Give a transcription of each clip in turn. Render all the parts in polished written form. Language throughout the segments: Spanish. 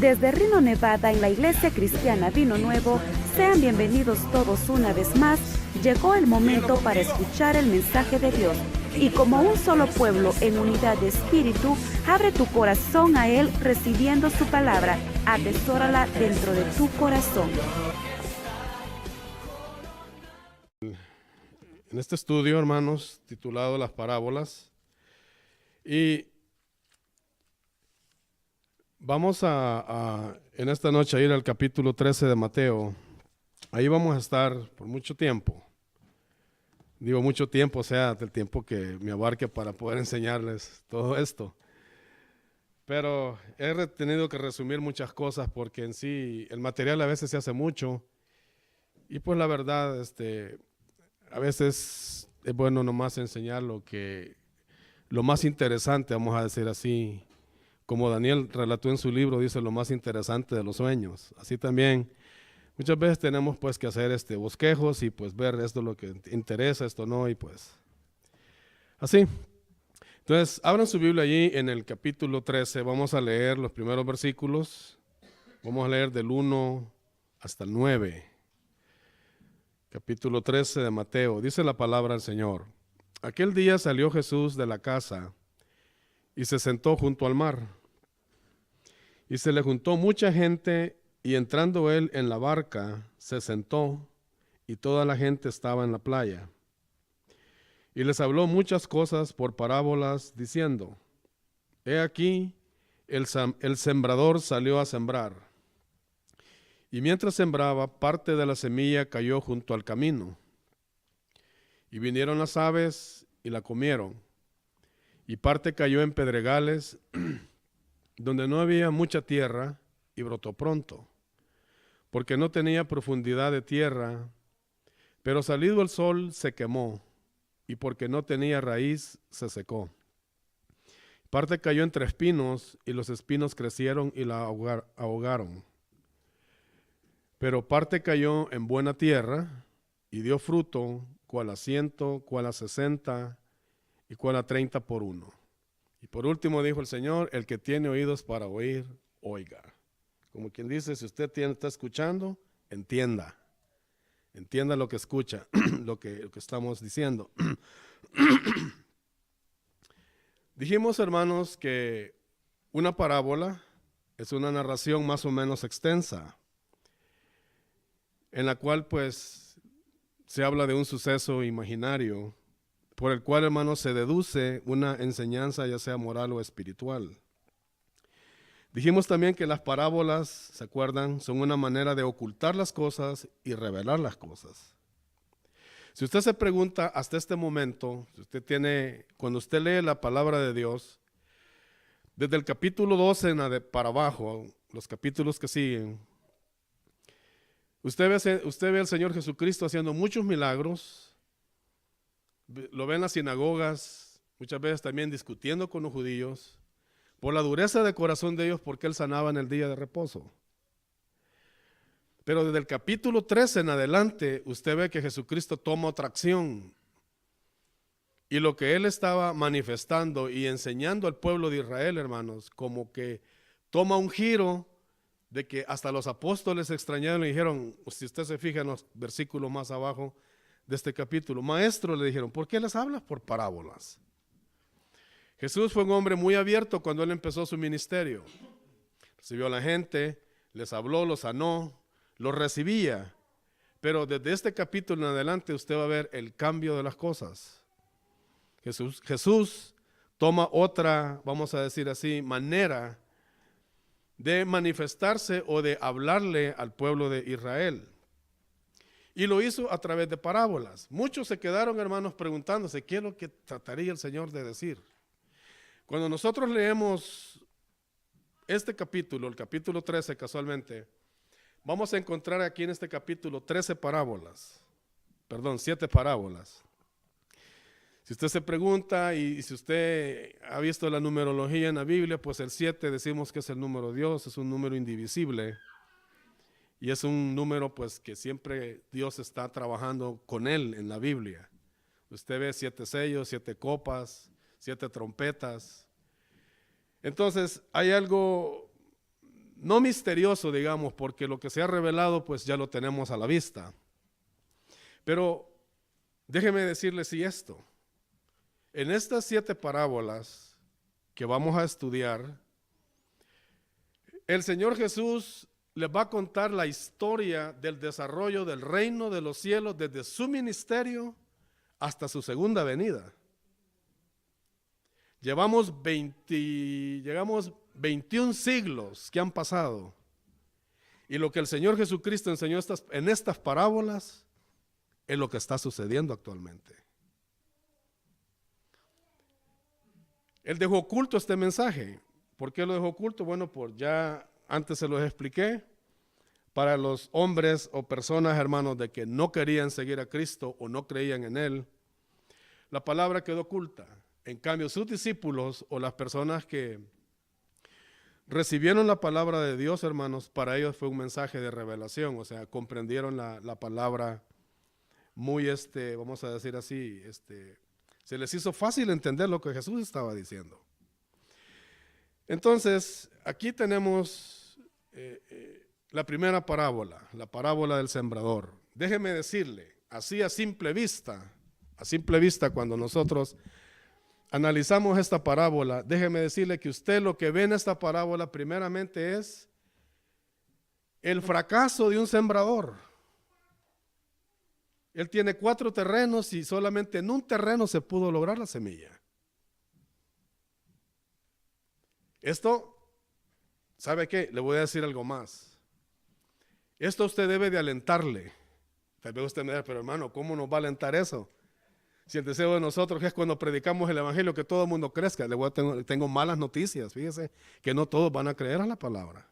Desde Reno, Nevada, en la Iglesia Cristiana Vino Nuevo, sean bienvenidos todos una vez más. Llegó el momento para escuchar el mensaje de Dios. Y como un solo pueblo en unidad de espíritu, abre tu corazón a Él recibiendo su palabra. Atesórala dentro de tu corazón. En este estudio, hermanos, titulado Las Parábolas, y vamos en esta noche a ir al capítulo 13 de Mateo. Ahí vamos a estar por mucho tiempo. Digo mucho tiempo, o sea, del tiempo que me abarque para poder enseñarles todo esto. Pero he tenido que resumir muchas cosas porque en sí el material a veces se hace mucho y pues la verdad, a veces es bueno nomás enseñar lo más interesante, vamos a decir así, como Daniel relató en su libro, dice lo más interesante de los sueños. Así también muchas veces tenemos pues que hacer bosquejos y pues ver esto es lo que interesa, esto no, y pues así. Entonces, abran su Biblia allí en el capítulo 13, vamos a leer los primeros versículos, vamos a leer del 1 hasta el 9. Capítulo 13 de Mateo, dice la palabra del Señor. Aquel día salió Jesús de la casa y se sentó junto al mar. Y se le juntó mucha gente y entrando él en la barca, se sentó y toda la gente estaba en la playa. Y les habló muchas cosas por parábolas, diciendo, he aquí, el sembrador salió a sembrar. Y mientras sembraba, parte de la semilla cayó junto al camino. Y vinieron las aves y la comieron. Y parte cayó en pedregales, donde no había mucha tierra, y brotó pronto, porque no tenía profundidad de tierra, pero salido el sol se quemó, y porque no tenía raíz se secó. Parte cayó entre espinos, y los espinos crecieron y la ahogaron. Pero parte cayó en buena tierra, y dio fruto, cual a 100, cual a 60, y cual a 30 por uno. Y por último dijo el Señor, el que tiene oídos para oír, oiga. Como quien dice, si usted está escuchando, entienda lo que escucha, lo que estamos diciendo. Dijimos, hermanos, que una parábola es una narración más o menos extensa, en la cual pues se habla de un suceso imaginario, por el cual, hermanos, se deduce una enseñanza, ya sea moral o espiritual. Dijimos también que las parábolas, ¿se acuerdan?, son una manera de ocultar las cosas y revelar las cosas. Si usted se pregunta hasta este momento, cuando usted lee la palabra de Dios, desde el capítulo 12 para abajo, los capítulos que siguen, usted ve al Señor Jesucristo haciendo muchos milagros, lo ve en las sinagogas, muchas veces también discutiendo con los judíos, por la dureza de corazón de ellos, porque Él sanaba en el día de reposo. Pero desde el capítulo 13 en adelante, usted ve que Jesucristo toma otra acción. Y lo que Él estaba manifestando y enseñando al pueblo de Israel, hermanos, como que toma un giro de que hasta los apóstoles se extrañaron y dijeron, si usted se fija en los versículos más abajo de este capítulo, maestro, le dijeron, ¿por qué les hablas por parábolas? Jesús fue un hombre muy abierto cuando Él empezó su ministerio. Recibió a la gente, les habló, los sanó, los recibía. Pero desde este capítulo en adelante usted va a ver el cambio de las cosas. Jesús toma otra, vamos a decir así, manera de manifestarse o de hablarle al pueblo de Israel. Y lo hizo a través de parábolas. Muchos se quedaron, hermanos, preguntándose qué es lo que trataría el Señor de decir. Cuando nosotros leemos este capítulo, el capítulo 13 casualmente, vamos a encontrar aquí en este capítulo 7 parábolas. Si usted se pregunta y si usted ha visto la numerología en la Biblia, pues el 7 decimos que es el número de Dios, es un número indivisible y es un número pues que siempre Dios está trabajando con él en la Biblia. Usted ve 7 sellos, 7 copas, 7 trompetas. Entonces hay algo no misterioso, digamos, porque lo que se ha revelado pues ya lo tenemos a la vista. Pero déjeme decirles esto. En estas 7 parábolas que vamos a estudiar, el Señor Jesús les va a contar la historia del desarrollo del reino de los cielos desde su ministerio hasta su segunda venida. Llegamos 21 siglos que han pasado, y lo que el Señor Jesucristo enseñó en estas parábolas es lo que está sucediendo actualmente. Él dejó oculto este mensaje. ¿Por qué lo dejó oculto? Bueno, ya antes se los expliqué. Para los hombres o personas, hermanos, de que no querían seguir a Cristo o no creían en Él, la palabra quedó oculta. En cambio, sus discípulos o las personas que recibieron la palabra de Dios, hermanos, para ellos fue un mensaje de revelación, o sea, comprendieron la palabra muy, vamos a decir así, se les hizo fácil entender lo que Jesús estaba diciendo. Entonces, aquí tenemos la primera parábola, la parábola del sembrador. Déjeme decirle, así a simple vista, cuando nosotros analizamos esta parábola, déjeme decirle que usted lo que ve en esta parábola primeramente es el fracaso de un sembrador. Él tiene 4 terrenos y solamente en un terreno se pudo lograr la semilla. Esto, ¿sabe qué? Le voy a decir algo más. Esto usted debe de alentarle. Tal vez usted me diga, pero hermano, ¿cómo nos va a alentar eso? Si el deseo de nosotros es cuando predicamos el evangelio que todo el mundo crezca. Tengo malas noticias, fíjese, que no todos van a creer a la palabra.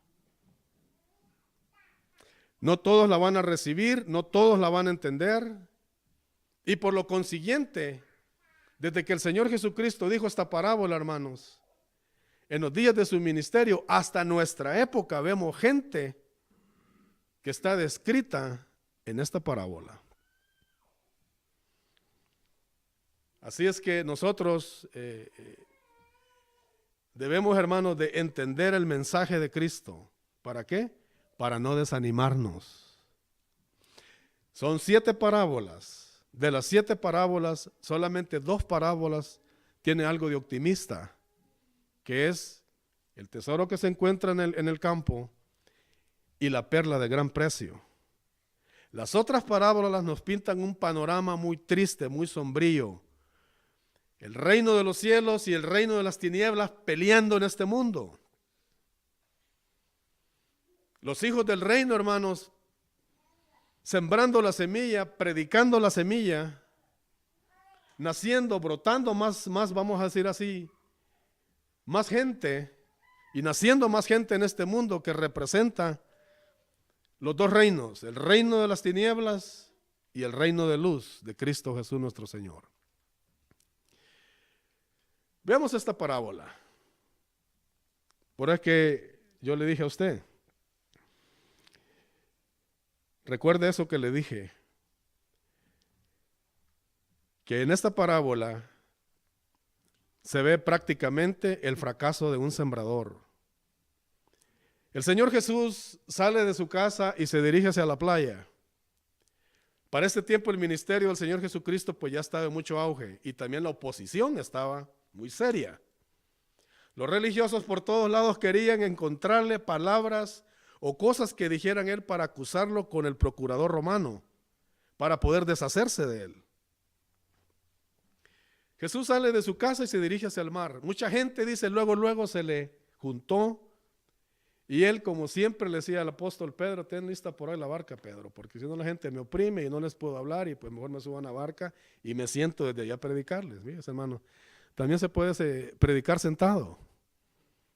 No todos la van a recibir, no todos la van a entender. Y por lo consiguiente, desde que el Señor Jesucristo dijo esta parábola, hermanos, en los días de su ministerio, hasta nuestra época, vemos gente que está descrita en esta parábola. Así es que nosotros debemos, hermanos, de entender el mensaje de Cristo. ¿Para qué? Para no desanimarnos. Son 7 parábolas. De las 7 parábolas, solamente 2 parábolas tienen algo de optimista, que es el tesoro que se encuentra en el campo y la perla de gran precio. Las otras parábolas nos pintan un panorama muy triste, muy sombrío. El reino de los cielos y el reino de las tinieblas peleando en este mundo. Los hijos del reino, hermanos, sembrando la semilla, predicando la semilla, naciendo, brotando más, vamos a decir así, más gente, y naciendo más gente en este mundo que representa los 2 reinos, el reino de las tinieblas y el reino de luz de Cristo Jesús nuestro Señor. Veamos esta parábola. Por eso que yo le dije a usted, recuerde eso que le dije, que en esta parábola se ve prácticamente el fracaso de un sembrador. El Señor Jesús sale de su casa y se dirige hacia la playa. Para este tiempo el ministerio del Señor Jesucristo pues ya estaba en mucho auge y también la oposición estaba muy seria. Los religiosos por todos lados querían encontrarle palabras o cosas que dijeran él para acusarlo con el procurador romano, para poder deshacerse de él. Jesús sale de su casa y se dirige hacia el mar. Mucha gente dice, luego se le juntó y él, como siempre, le decía al apóstol Pedro, ten lista por ahí la barca, Pedro, porque si no la gente me oprime y no les puedo hablar y pues mejor me subo a una barca y me siento desde allá a predicarles. Fíjense, hermano, también se puede predicar sentado.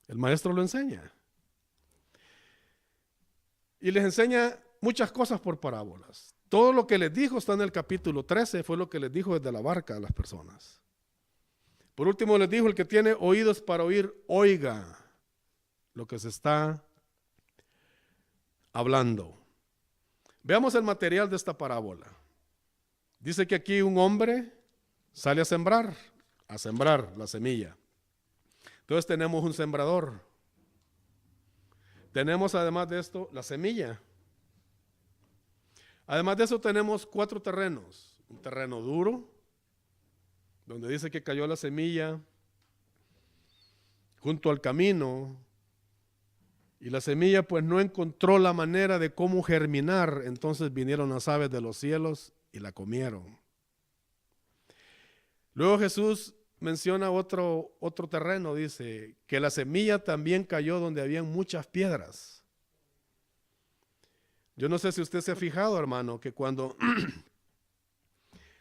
El maestro lo enseña. Y les enseña muchas cosas por parábolas. Todo lo que les dijo está en el capítulo 13, fue lo que les dijo desde la barca a las personas. Por último les dijo, el que tiene oídos para oír, oiga lo que se está hablando. Veamos el material de esta parábola. Dice que aquí un hombre sale a sembrar la semilla. Entonces tenemos un sembrador. Tenemos además de esto la semilla. Además de eso tenemos 4 terrenos. Un terreno duro, donde dice que cayó la semilla junto al camino, y la semilla pues no encontró la manera de cómo germinar, entonces vinieron las aves de los cielos y la comieron. Luego Jesús menciona otro terreno, dice que la semilla también cayó donde habían muchas piedras. Yo no sé si usted se ha fijado, hermano, que cuando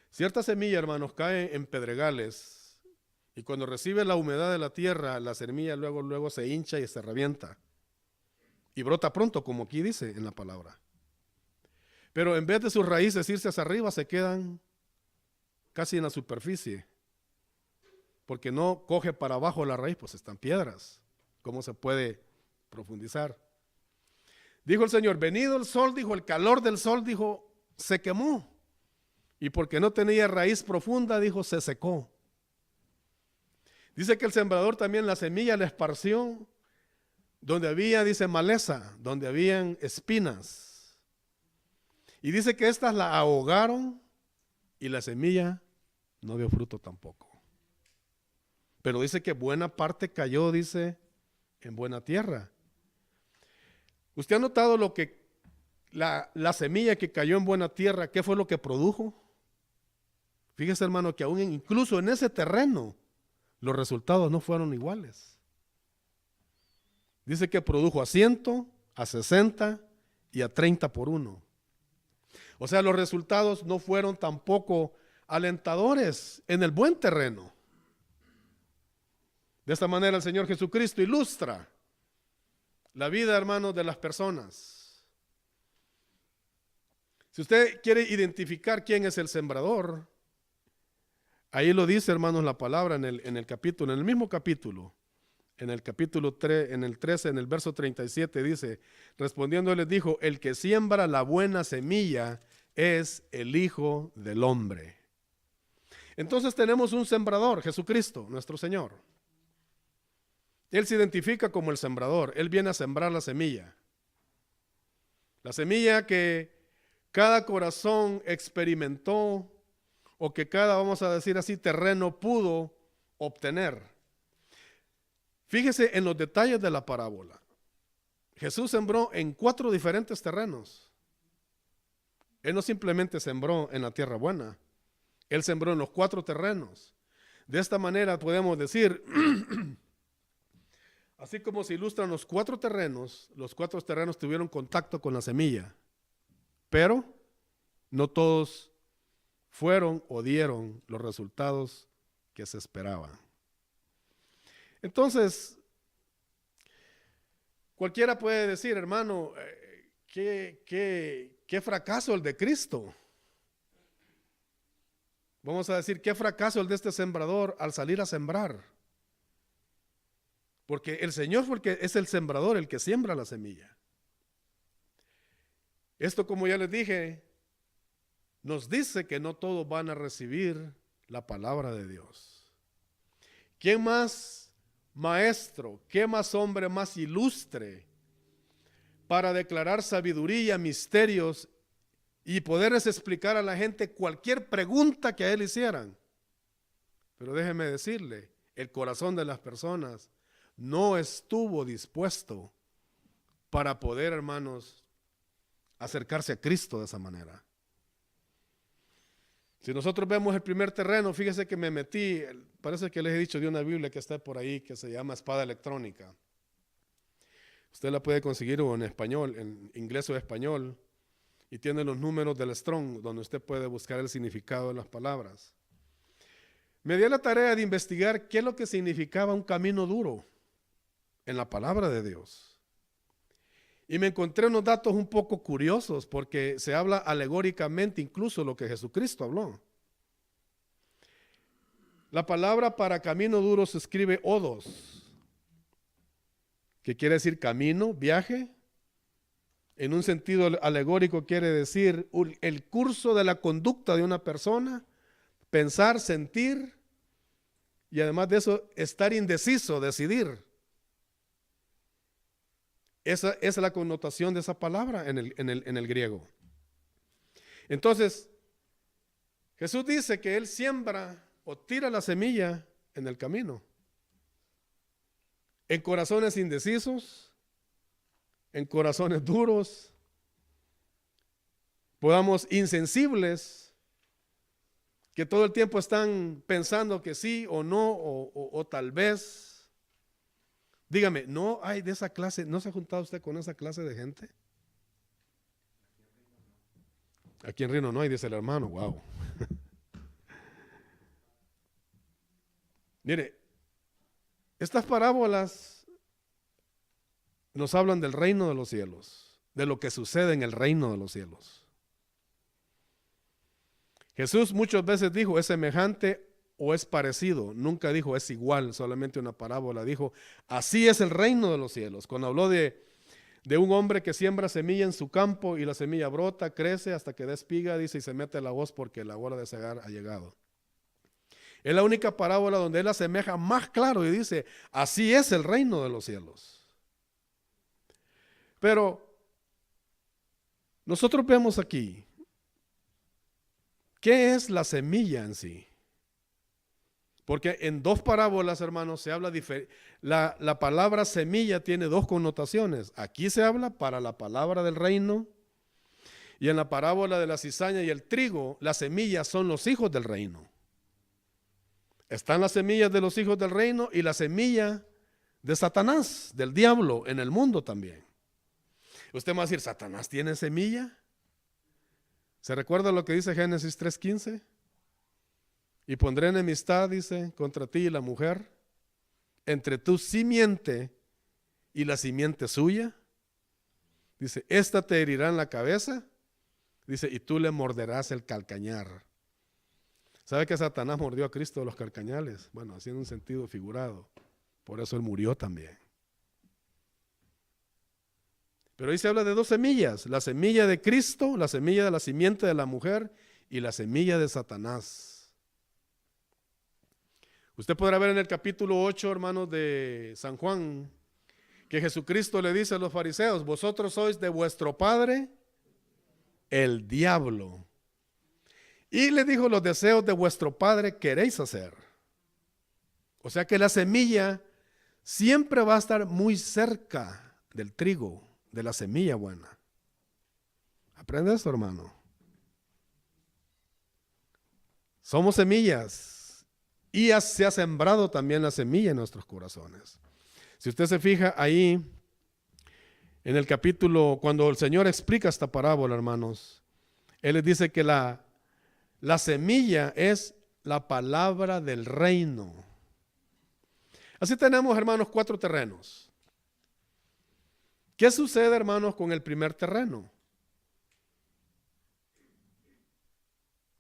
cierta semilla, hermanos, cae en pedregales y cuando recibe la humedad de la tierra, la semilla luego se hincha y se revienta y brota pronto, como aquí dice en la palabra. Pero en vez de sus raíces irse hacia arriba, se quedan casi en la superficie, porque no coge para abajo la raíz, pues están piedras. ¿Cómo se puede profundizar? Dijo el Señor, venido el sol, dijo, el calor del sol, dijo, se quemó. Y porque no tenía raíz profunda, dijo, se secó. Dice que el sembrador también la semilla la esparció donde había, dice, maleza, donde habían espinas. Y dice que estas la ahogaron y la semilla no dio fruto tampoco. Pero dice que buena parte cayó, dice, en buena tierra. ¿Usted ha notado lo que la semilla que cayó en buena tierra, qué fue lo que produjo? Fíjese, hermano, que aún incluso en ese terreno los resultados no fueron iguales. Dice que produjo a 100, a 60 y a 30 por 1. O sea, los resultados no fueron tampoco alentadores en el buen terreno. De esta manera el Señor Jesucristo ilustra la vida, hermanos, de las personas. Si usted quiere identificar quién es el sembrador, ahí lo dice, hermanos, la palabra en el capítulo, en el mismo capítulo, en el capítulo 3, en el 13, en el verso 37 dice, respondiendo les dijo, el que siembra la buena semilla es el Hijo del Hombre. Entonces tenemos un sembrador, Jesucristo, nuestro Señor. Él se identifica como el sembrador, Él viene a sembrar la semilla. La semilla que cada corazón experimentó o que cada, vamos a decir así, terreno pudo obtener. Fíjese en los detalles de la parábola. Jesús sembró en 4 diferentes terrenos. Él no simplemente sembró en la tierra buena, Él sembró en los 4 terrenos. De esta manera podemos decir, así como se ilustran los 4 terrenos tuvieron contacto con la semilla, pero no todos fueron o dieron los resultados que se esperaban. Entonces, cualquiera puede decir, hermano, qué fracaso el de Cristo. Vamos a decir, qué fracaso el de este sembrador al salir a sembrar. Porque el Señor fue el que es el sembrador, el que siembra la semilla. Esto, como ya les dije, nos dice que no todos van a recibir la palabra de Dios. ¿Quién más maestro, qué más hombre más ilustre para declarar sabiduría, misterios y poderles explicar a la gente cualquier pregunta que a él hicieran? Pero déjeme decirle, el corazón de las personas no estuvo dispuesto para poder, hermanos, acercarse a Cristo de esa manera. Si nosotros vemos el primer terreno, fíjese que me metí, parece que les he dicho de una Biblia que está por ahí que se llama Espada Electrónica. Usted la puede conseguir o en español, en inglés o español, y tiene los números del Strong, donde usted puede buscar el significado de las palabras. Me di la tarea de investigar qué es lo que significaba un camino duro en la palabra de Dios. Y me encontré unos datos un poco curiosos porque se habla alegóricamente incluso lo que Jesucristo habló. La palabra para camino duro se escribe odos, que quiere decir camino, viaje. En un sentido alegórico quiere decir el curso de la conducta de una persona, pensar, sentir y además de eso estar indeciso, decidir. Esa es la connotación de esa palabra en el griego. Entonces, Jesús dice que Él siembra o tira la semilla en el camino, en corazones indecisos, en corazones duros, podamos insensibles, que todo el tiempo están pensando que sí o no, o tal vez. Dígame, ¿no hay de esa clase? ¿No se ha juntado usted con esa clase de gente? Aquí en Rino no hay, dice el hermano. Wow. Mire, estas parábolas nos hablan del reino de los cielos, de lo que sucede en el reino de los cielos. Jesús muchas veces dijo, es semejante o es parecido. Nunca dijo, es igual, solamente una parábola. Dijo, así es el reino de los cielos. Cuando habló de un hombre que siembra semilla en su campo y la semilla brota, crece hasta que da espiga, dice, y se mete la hoz porque la hora de cegar ha llegado. Es la única parábola donde él asemeja más claro y dice, así es el reino de los cielos. Pero nosotros vemos aquí, ¿qué es la semilla en sí? Porque en dos parábolas, hermanos, se habla diferente. La palabra semilla tiene dos connotaciones. Aquí se habla para la palabra del reino, y en la parábola de la cizaña y el trigo, las semillas son los hijos del reino. Están las semillas de los hijos del reino y la semilla de Satanás, del diablo, en el mundo también. Usted me va a decir, ¿Satanás tiene semilla? ¿Se recuerda lo que dice Génesis 3:15? Y pondré enemistad, dice, contra ti y la mujer, entre tu simiente y la simiente suya. Dice, esta te herirá en la cabeza, dice, y tú le morderás el calcañar. ¿Sabe que Satanás mordió a Cristo de los calcañales? Bueno, así en un sentido figurado. Por eso él murió también. Pero ahí se habla de dos semillas, la semilla de Cristo, la semilla de la simiente de la mujer y la semilla de Satanás. Usted podrá ver en el capítulo 8, hermanos, de San Juan, que Jesucristo le dice a los fariseos, vosotros sois de vuestro padre, el diablo. Y le dijo, los deseos de vuestro padre queréis hacer. O sea que la semilla siempre va a estar muy cerca del trigo, de la semilla buena. ¿Aprende esto, hermano? Somos semillas y se ha sembrado también la semilla en nuestros corazones. Si usted se fija ahí en el capítulo, cuando el Señor explica esta parábola, hermanos, Él les dice que la semilla es la palabra del reino. Así tenemos, hermanos, 4 terrenos. ¿Qué sucede, hermanos, con el primer terreno?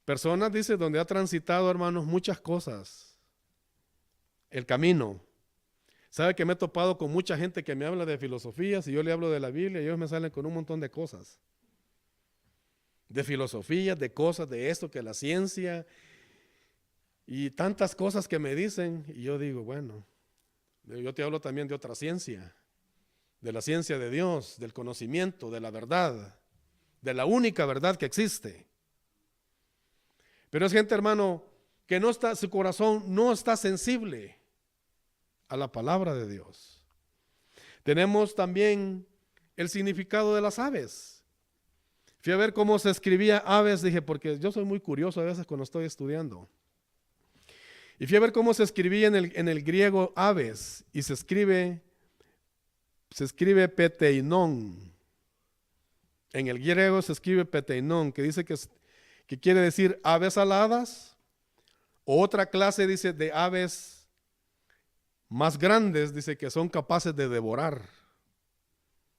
Personas, dice, donde ha transitado, hermanos, muchas cosas. El camino. ¿Sabe que me he topado con mucha gente que me habla de filosofía? Si yo le hablo de la Biblia, ellos me salen con un montón de cosas. De filosofía, de cosas, de esto, que la ciencia, y tantas cosas que me dicen, y yo digo, bueno, yo te hablo también de otra ciencia, de la ciencia de Dios, del conocimiento, de la verdad, de la única verdad que existe. Pero es gente, hermano, que no está, su corazón no está sensible a la palabra de Dios. Tenemos también el significado de las aves. Fui a ver cómo se escribía aves, dije, porque yo soy muy curioso a veces cuando estoy estudiando. Y fui a ver cómo se escribía en el griego aves, y se escribe peteinon. En el griego se escribe peteinon, que dice que quiere decir aves aladas, o otra clase dice de aves más grandes, dice que son capaces de devorar.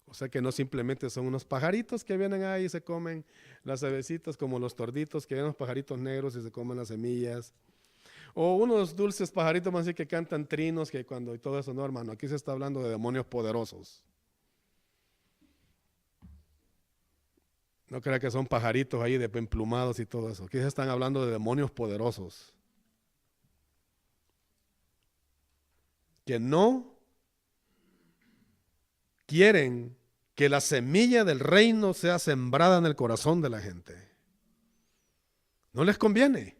O sea que no simplemente son unos pajaritos que vienen ahí y se comen las avecitas, como los torditos, que vienen los pajaritos negros y se comen las semillas. O unos dulces pajaritos más así que cantan trinos, que cuando y todo eso, no, hermano, aquí se está hablando de demonios poderosos. No crea que son pajaritos ahí de emplumados y todo eso. Aquí se están hablando de demonios poderosos. Que no quieren que la semilla del reino sea sembrada en el corazón de la gente. No les conviene.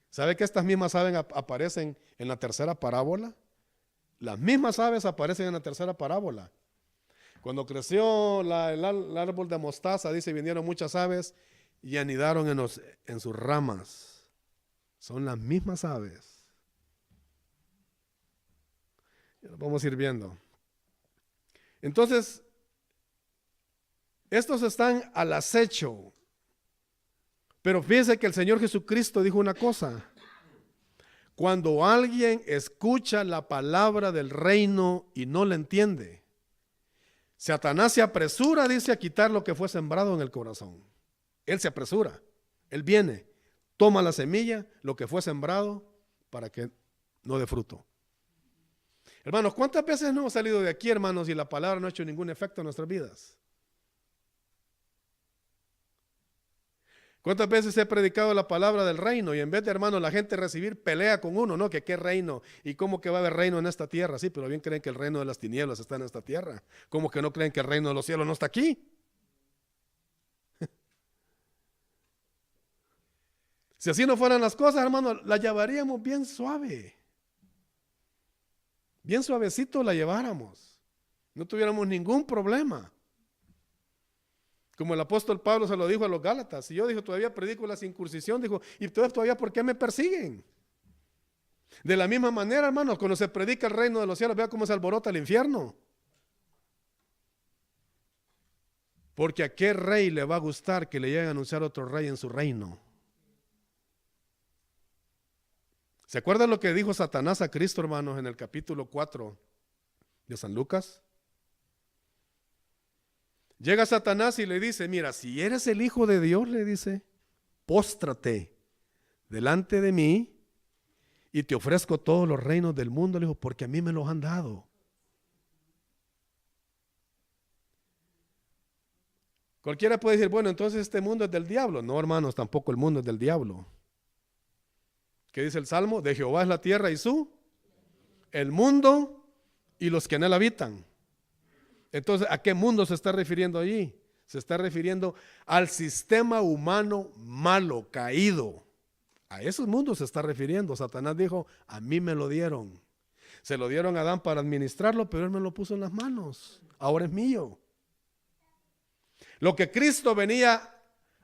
¿Sabe que estas mismas aves aparecen en la tercera parábola? Las mismas aves aparecen en la tercera parábola. Cuando creció el árbol de mostaza, dice, vinieron muchas aves y anidaron en sus ramas. Son las mismas aves. Vamos a ir viendo. Entonces, estos están al acecho. Pero fíjense que el Señor Jesucristo dijo una cosa. Cuando alguien escucha la palabra del reino y no la entiende, Satanás se apresura, dice, a quitar lo que fue sembrado en el corazón. Él se apresura. Él viene, toma la semilla, lo que fue sembrado, para que no dé fruto. Hermanos, ¿cuántas veces no hemos salido de aquí, hermanos, y la palabra no ha hecho ningún efecto en nuestras vidas? ¿Cuántas veces he predicado la palabra del reino y en vez de, hermanos, la gente recibir pelea con uno, ¿no? Que qué reino y cómo que va a haber reino en esta tierra? Sí, pero bien creen que el reino de las tinieblas está en esta tierra. ¿Cómo que no creen que el reino de los cielos no está aquí? Si así no fueran las cosas, hermanos, la llevaríamos bien suave. Bien suavecito la lleváramos. No tuviéramos ningún problema. Como el apóstol Pablo se lo dijo a los Gálatas. Y yo, dijo, todavía predico la circuncisión. Dijo, y todavía, ¿por qué me persiguen? De la misma manera, hermanos, cuando se predica el reino de los cielos, vea cómo se alborota el infierno. Porque a qué rey le va a gustar que le llegue a anunciar otro rey en su reino. ¿Se acuerdan lo que dijo Satanás a Cristo, hermanos, en el capítulo 4 de San Lucas? Llega Satanás y le dice, mira, si eres el Hijo de Dios, le dice, póstrate delante de mí y te ofrezco todos los reinos del mundo, le dijo, porque a mí me los han dado. Cualquiera puede decir, bueno, entonces este mundo es del diablo. No, hermanos, tampoco el mundo es del diablo. ¿Qué dice el Salmo? De Jehová es la tierra y el mundo y los que en él habitan. Entonces, ¿a qué mundo se está refiriendo allí? Se está refiriendo al sistema humano malo, caído. A esos mundos se está refiriendo. Satanás dijo, a mí me lo dieron. Se lo dieron a Adán para administrarlo, pero él me lo puso en las manos. Ahora es mío. Lo que Cristo venía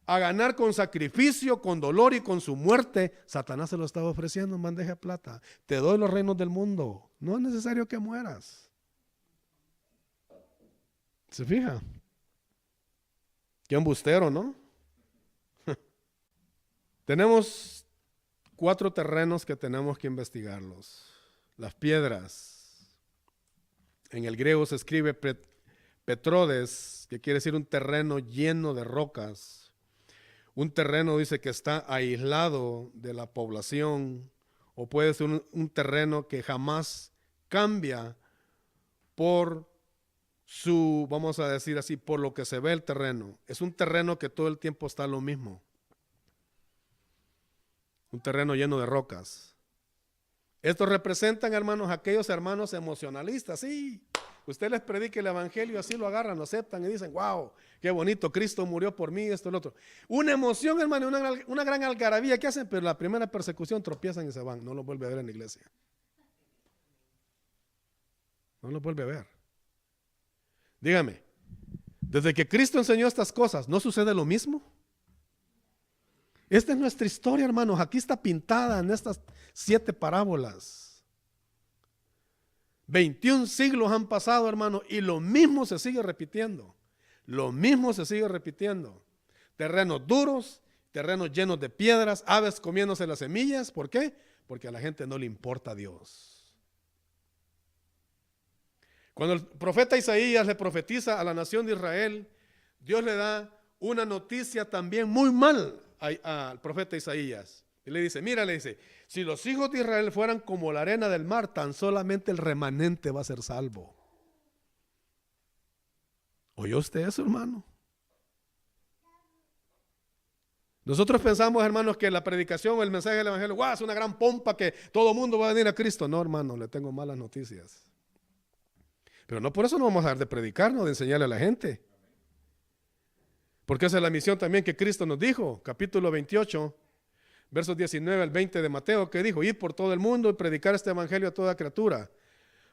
a ganar con sacrificio, con dolor y con su muerte, Satanás se lo estaba ofreciendo en bandeja de plata. Te doy los reinos del mundo. No es necesario que mueras. ¿Se fija? Qué embustero, ¿no? Tenemos 4 terrenos que tenemos que investigarlos. Las piedras. En el griego se escribe Petrodes, que quiere decir un terreno lleno de rocas. Un terreno, dice, que está aislado de la población, o puede ser un terreno que jamás cambia por su, vamos a decir así, por lo que se ve el terreno. Es un terreno que todo el tiempo está lo mismo. Un terreno lleno de rocas. Estos representan, hermanos, aquellos hermanos emocionalistas. Sí, usted les predica el evangelio, así lo agarran, lo aceptan y dicen, wow, qué bonito, Cristo murió por mí, esto y lo otro. Una emoción, hermano, una gran algarabía que hacen, pero la primera persecución tropiezan y se van. No los vuelve a ver en la iglesia. No los vuelve a ver. Dígame, desde que Cristo enseñó estas cosas, ¿no sucede lo mismo? Esta es nuestra historia, hermanos. Aquí está pintada en estas 7 parábolas. 21 siglos han pasado, hermanos, y lo mismo se sigue repitiendo. Lo mismo se sigue repitiendo. Terrenos duros, terrenos llenos de piedras, aves comiéndose las semillas. ¿Por qué? Porque a la gente no le importa a Dios. Cuando el profeta Isaías le profetiza a la nación de Israel, Dios le da una noticia también muy mal al profeta Isaías. Y le dice, mira, le dice, si los hijos de Israel fueran como la arena del mar, tan solamente el remanente va a ser salvo. ¿Oyó usted eso, hermano? Nosotros pensamos, hermanos, que la predicación o el mensaje del evangelio, ¡guau!, es una gran pompa que todo el mundo va a venir a Cristo. No, hermano, le tengo malas noticias. Pero no por eso no vamos a dejar de predicar, no de enseñarle a la gente. Porque esa es la misión también que Cristo nos dijo, capítulo 28, versos 19 al 20 de Mateo, que dijo: ir por todo el mundo y predicar este evangelio a toda criatura,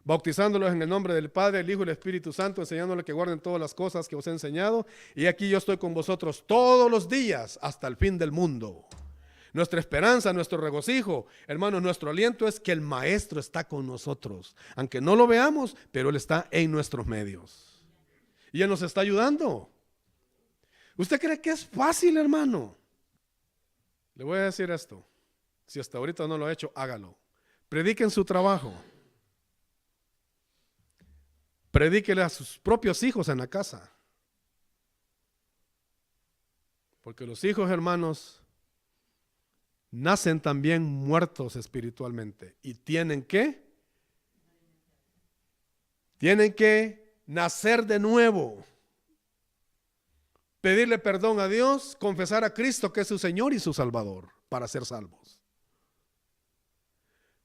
bautizándolos en el nombre del Padre, el Hijo y el Espíritu Santo, enseñándoles que guarden todas las cosas que os he enseñado. Y aquí yo estoy con vosotros todos los días hasta el fin del mundo. Nuestra esperanza, nuestro regocijo, hermanos, nuestro aliento es que el Maestro está con nosotros. Aunque no lo veamos, pero Él está en nuestros medios. Y Él nos está ayudando. ¿Usted cree que es fácil, hermano? Le voy a decir esto. Si hasta ahorita no lo ha hecho, hágalo. Predique en su trabajo. Predíquele a sus propios hijos en la casa. Porque los hijos, hermanos, nacen también muertos espiritualmente y tienen que nacer de nuevo, pedirle perdón a Dios, confesar a Cristo que es su Señor y su Salvador para ser salvos.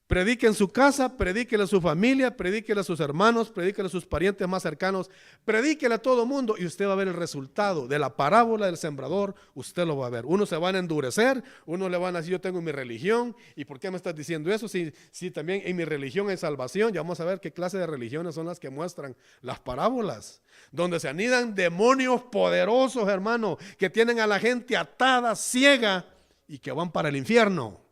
Predique en su casa, predíquele a su familia, predíquele a sus hermanos, predíquele a sus parientes más cercanos, predíquele a todo mundo y usted va a ver el resultado de la parábola del sembrador. Usted lo va a ver. Unos se van a endurecer, unos le van a decir: yo tengo mi religión. ¿Y por qué me estás diciendo eso? Si también en mi religión hay salvación. Ya vamos a ver qué clase de religiones son las que muestran las parábolas, donde se anidan demonios poderosos, hermano, que tienen a la gente atada, ciega y que van para el infierno.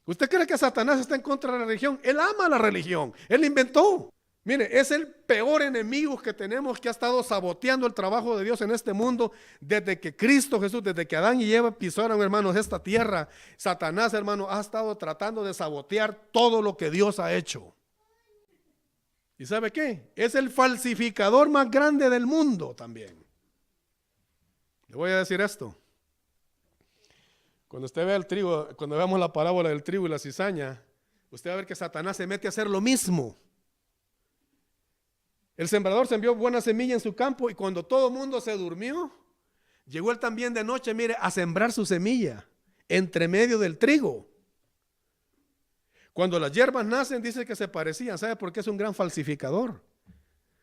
¿Usted cree que Satanás está en contra de la religión? Él ama la religión, él la inventó. Mire, es el peor enemigo que tenemos, que ha estado saboteando el trabajo de Dios en este mundo desde que Cristo Jesús, desde que Adán y Eva pisaron, hermanos, esta tierra. Satanás, hermano, ha estado tratando de sabotear todo lo que Dios ha hecho. ¿Y sabe qué? Es el falsificador más grande del mundo también. Le voy a decir esto. Cuando usted ve el trigo, cuando veamos la parábola del trigo y la cizaña, usted va a ver que Satanás se mete a hacer lo mismo. El sembrador sembró buena semilla en su campo y cuando todo el mundo se durmió, llegó él también de noche, mire, a sembrar su semilla entre medio del trigo. Cuando las hierbas nacen, dice que se parecían. ¿Sabe por qué? Es un gran falsificador.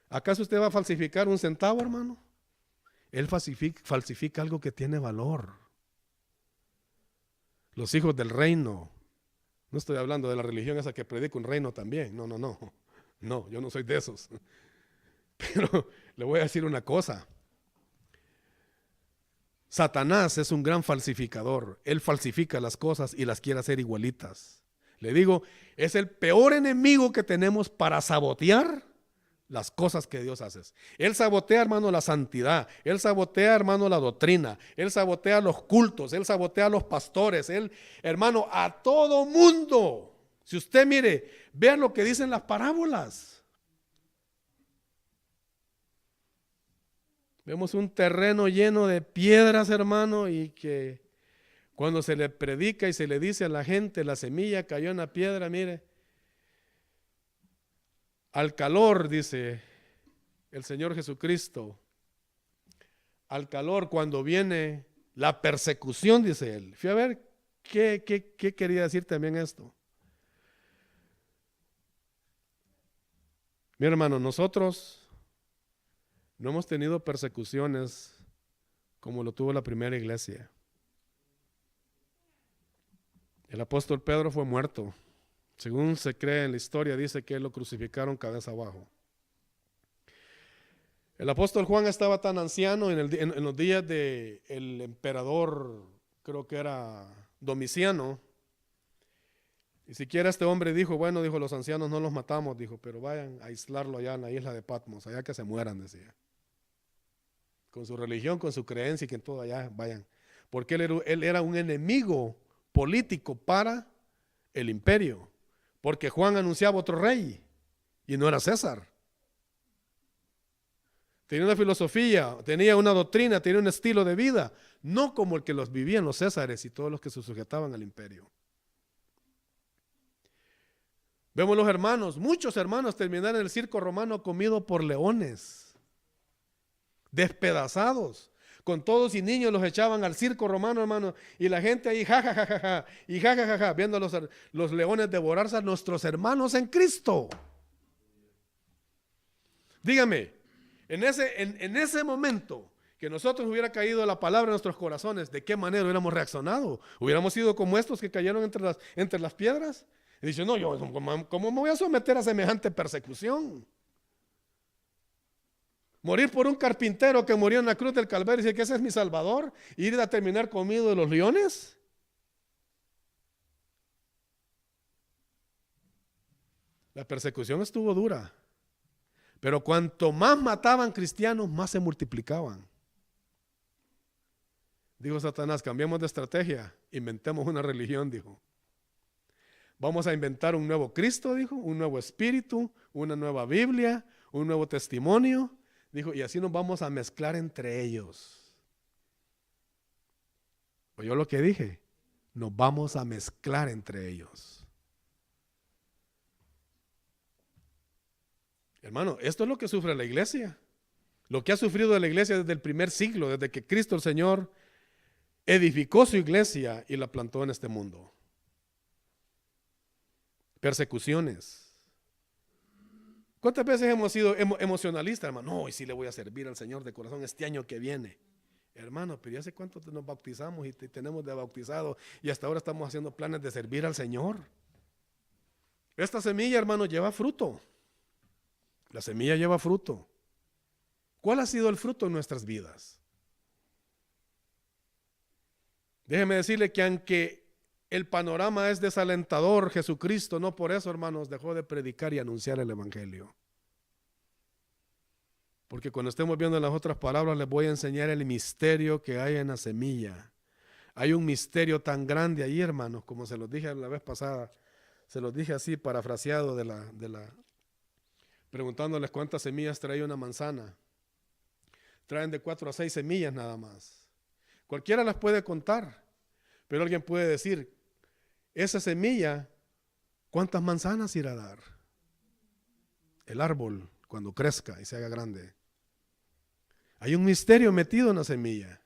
¿Acaso usted va a falsificar un centavo, hermano? Él falsifica algo que tiene valor. Los hijos del reino. No estoy hablando de la religión esa que predica un reino también. No. No, yo no soy de esos. Pero le voy a decir una cosa. Satanás es un gran falsificador. Él falsifica las cosas y las quiere hacer igualitas. Le digo, es el peor enemigo que tenemos para sabotear las cosas que Dios hace. Él sabotea, hermano, la santidad. Él sabotea, hermano, la doctrina. Él sabotea los cultos. Él sabotea a los pastores. Él, hermano, a todo mundo. Si usted mire, vea lo que dicen las parábolas. Vemos un terreno lleno de piedras, hermano, y que cuando se le predica y se le dice a la gente, la semilla cayó en la piedra, mire, al calor, dice el Señor Jesucristo, al calor cuando viene la persecución, dice él. Fui a ver qué quería decir también esto. Mi hermano, nosotros no hemos tenido persecuciones como lo tuvo la primera iglesia. El apóstol Pedro fue muerto. Según se cree en la historia, dice que lo crucificaron cabeza abajo. El apóstol Juan estaba tan anciano en los días del emperador, creo que era Domiciano. Y siquiera este hombre dijo, bueno, dijo, los ancianos no los matamos, dijo, pero vayan a aislarlo allá en la isla de Patmos, allá que se mueran, decía. Con su religión, con su creencia y que en todo allá vayan. Porque él era un enemigo político para el imperio. Porque Juan anunciaba otro rey y no era César. Tenía una filosofía, tenía una doctrina, tenía un estilo de vida, no como el que los vivían los Césares y todos los que se sujetaban al imperio. Vemos los hermanos, muchos hermanos terminaron en el circo romano comido por leones, despedazados. Con todos y niños los echaban al circo romano, hermano, y la gente ahí jajajaja, y jajajaja, viendo a los leones devorarse a nuestros hermanos en Cristo. Dígame, en ese momento que nosotros hubiera caído la palabra en nuestros corazones, ¿de qué manera hubiéramos reaccionado? ¿Hubiéramos sido como estos que cayeron entre las piedras? Y dice, no, yo, ¿cómo me voy a someter a semejante persecución? Morir por un carpintero que murió en la cruz del Calvario y dice que ese es mi Salvador, y ir a terminar comido de los leones. La persecución estuvo dura, pero cuanto más mataban cristianos, más se multiplicaban. Dijo Satanás, cambiemos de estrategia, inventemos una religión, dijo. Vamos a inventar un nuevo Cristo, dijo, un nuevo espíritu, una nueva Biblia, un nuevo testimonio, dijo, y así nos vamos a mezclar entre ellos. ¿Oyó lo que dije? Nos vamos a mezclar entre ellos. Hermano, esto es lo que sufre la iglesia. Lo que ha sufrido la iglesia desde el primer siglo, desde que Cristo el Señor edificó su iglesia y la plantó en este mundo. Persecuciones. ¿Cuántas veces hemos sido emocionalistas, hermano? No, y sí le voy a servir al Señor de corazón este año que viene. Hermano, pero ¿ya hace cuánto nos bautizamos y tenemos de bautizado y hasta ahora estamos haciendo planes de servir al Señor? Esta semilla, hermano, lleva fruto. La semilla lleva fruto. ¿Cuál ha sido el fruto en nuestras vidas? Déjeme decirle que aunque el panorama es desalentador, Jesucristo no por eso, hermanos, dejó de predicar y anunciar el evangelio. Porque cuando estemos viendo las otras palabras les voy a enseñar el misterio que hay en la semilla. Hay un misterio tan grande ahí, hermanos, como se los dije la vez pasada. Se los dije así, parafraseado preguntándoles cuántas semillas trae una manzana. Traen de 4 a 6 semillas nada más. Cualquiera las puede contar, pero alguien puede decir, esa semilla, ¿cuántas manzanas irá a dar? El árbol, cuando crezca y se haga grande. Hay un misterio metido en la semilla.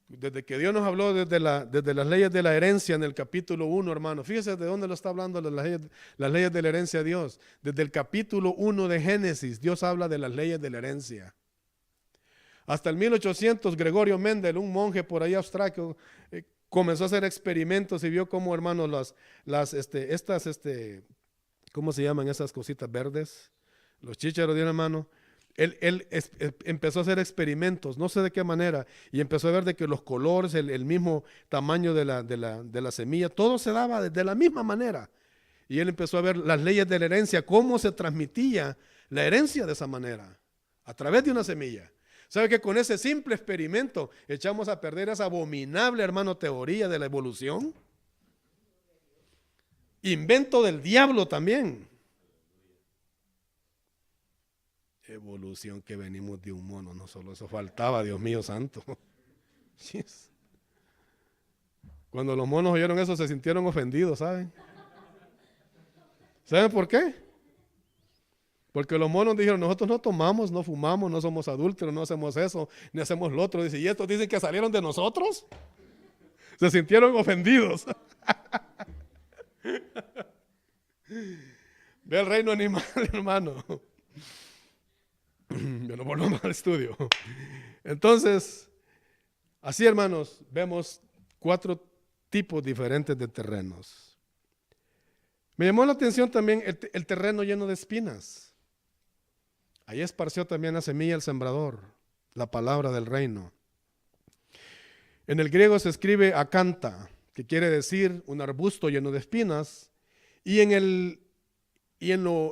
Desde que Dios nos habló desde las leyes de la herencia en el capítulo 1, hermano, fíjese de dónde lo está hablando las leyes de la herencia de Dios. Desde el capítulo 1 de Génesis, Dios habla de las leyes de la herencia. Hasta el 1800, Gregorio Mendel, un monje por ahí austriaco, comenzó a hacer experimentos y vio cómo, hermanos, ¿cómo se llaman esas cositas verdes? Los chícharos de una mano. Él empezó a hacer experimentos, no sé de qué manera, y empezó a ver de que los colores, el mismo tamaño de la semilla, todo se daba de la misma manera. Y él empezó a ver las leyes de la herencia, cómo se transmitía la herencia de esa manera, a través de una semilla. ¿Sabe que con ese simple experimento echamos a perder esa abominable, hermano, teoría de la evolución? Invento del diablo también. Evolución, que venimos de un mono, no solo eso faltaba, Dios mío santo. Yes. Cuando los monos oyeron eso se sintieron ofendidos, ¿saben? ¿Saben por qué? Porque los monos dijeron, nosotros no tomamos, no fumamos, no somos adúlteros, no hacemos eso, ni hacemos lo otro. Dice, ¿y estos dicen que salieron de nosotros? Se sintieron ofendidos. Ve el reino animal, hermano. Yo no volvamos al estudio. Entonces, así, hermanos, vemos 4 tipos diferentes de terrenos. Me llamó la atención también el terreno lleno de espinas. Ahí esparció también la semilla el sembrador, la palabra del reino. En el griego se escribe acanta, que quiere decir un arbusto lleno de espinas, y en el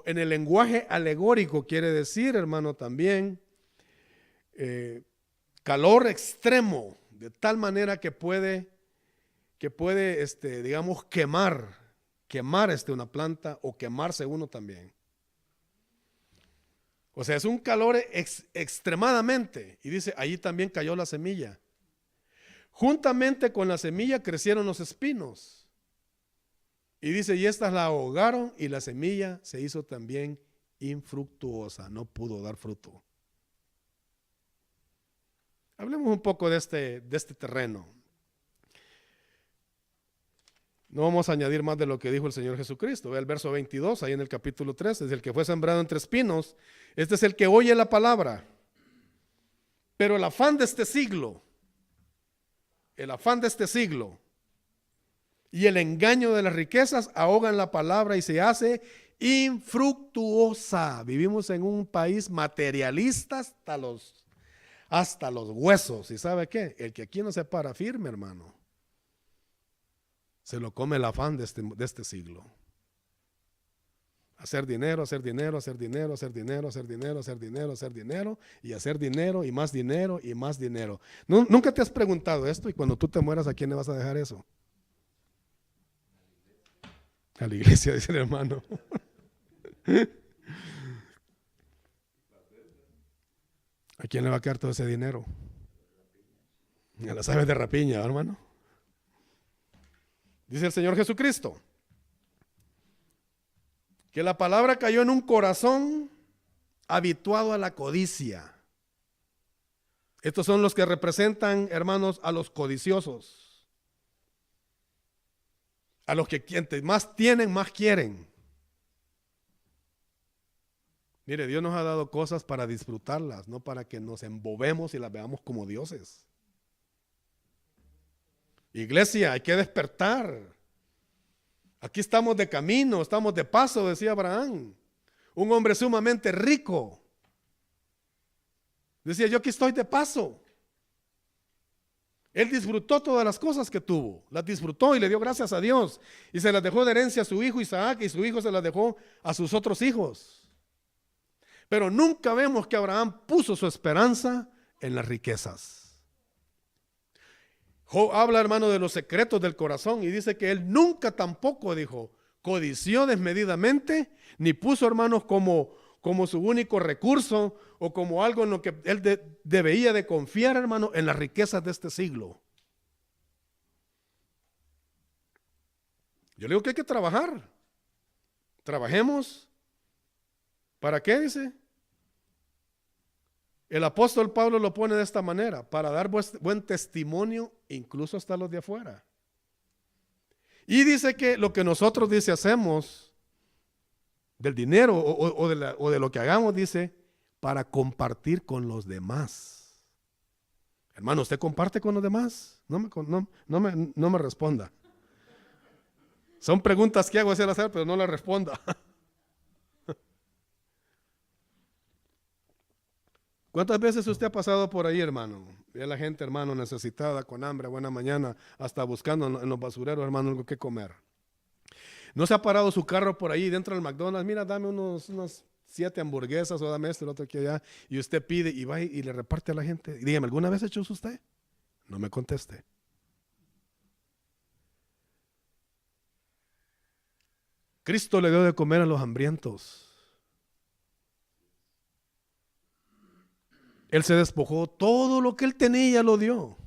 lenguaje alegórico quiere decir, hermano, también calor extremo, de tal manera que puede digamos, quemar una planta o quemarse uno también. O sea, es un calor extremadamente. Y dice, allí también cayó la semilla. Juntamente con la semilla crecieron los espinos. Y dice, y estas la ahogaron y la semilla se hizo también infructuosa, no pudo dar fruto. Hablemos un poco de este terreno. No vamos a añadir más de lo que dijo el Señor Jesucristo. Ve el verso 22, ahí en el capítulo 3, es el que fue sembrado entre espinos. Este es el que oye la palabra. Pero el afán de este siglo, y el engaño de las riquezas ahogan la palabra y se hace infructuosa. Vivimos en un país materialista hasta los huesos. ¿Y sabe qué? El que aquí no se para firme, hermano, se lo come el afán de este siglo. Hacer dinero, hacer dinero, hacer dinero, hacer dinero, hacer dinero, hacer dinero, hacer dinero, y hacer dinero y más dinero y más dinero. ¿Nunca te has preguntado esto? Y cuando tú te mueras, ¿a quién le vas a dejar eso? A la iglesia, dice el hermano. ¿A quién le va a quedar todo ese dinero? A las aves de rapiña, hermano. Dice el Señor Jesucristo que la palabra cayó en un corazón habituado a la codicia. Estos son los que representan, hermanos, a los codiciosos. A los que más tienen, más quieren. Mire, Dios nos ha dado cosas para disfrutarlas, no para que nos embobemos y las veamos como dioses. Iglesia, hay que despertar. Aquí estamos de camino, estamos de paso, decía Abraham. Un hombre sumamente rico. Decía, yo aquí estoy de paso. Él disfrutó todas las cosas que tuvo. Las disfrutó y le dio gracias a Dios. Y se las dejó de herencia a su hijo Isaac, y su hijo se las dejó a sus otros hijos. Pero nunca vemos que Abraham puso su esperanza en las riquezas. Job habla, hermano, de los secretos del corazón y dice que él nunca tampoco, dijo, codició desmedidamente, ni puso, hermanos, como su único recurso o como algo en lo que él debía de confiar, hermano, en las riquezas de este siglo. Yo le digo que hay que trabajar. Trabajemos. ¿Para qué? Dice. El apóstol Pablo lo pone de esta manera: para dar buen testimonio incluso hasta los de afuera. Y dice que lo que nosotros, dice, hacemos del dinero o de lo que hagamos, dice, para compartir con los demás. Hermano, ¿usted comparte con los demás? No me responda. Son preguntas que hago hacer, pero no las responda. ¿Cuántas veces usted ha pasado por ahí, hermano? Ve a la gente, hermano, necesitada, con hambre, buena mañana, hasta buscando en los basureros, hermano, algo que comer. ¿No se ha parado su carro por ahí dentro del McDonald's? Mira, dame unas 7 hamburguesas o dame esto, el otro aquí allá. Y usted pide y va y le reparte a la gente. Y dígame, ¿alguna vez ha hecho eso usted? No me conteste. Cristo le dio de comer a los hambrientos. Él se despojó, todo lo que él tenía lo dio,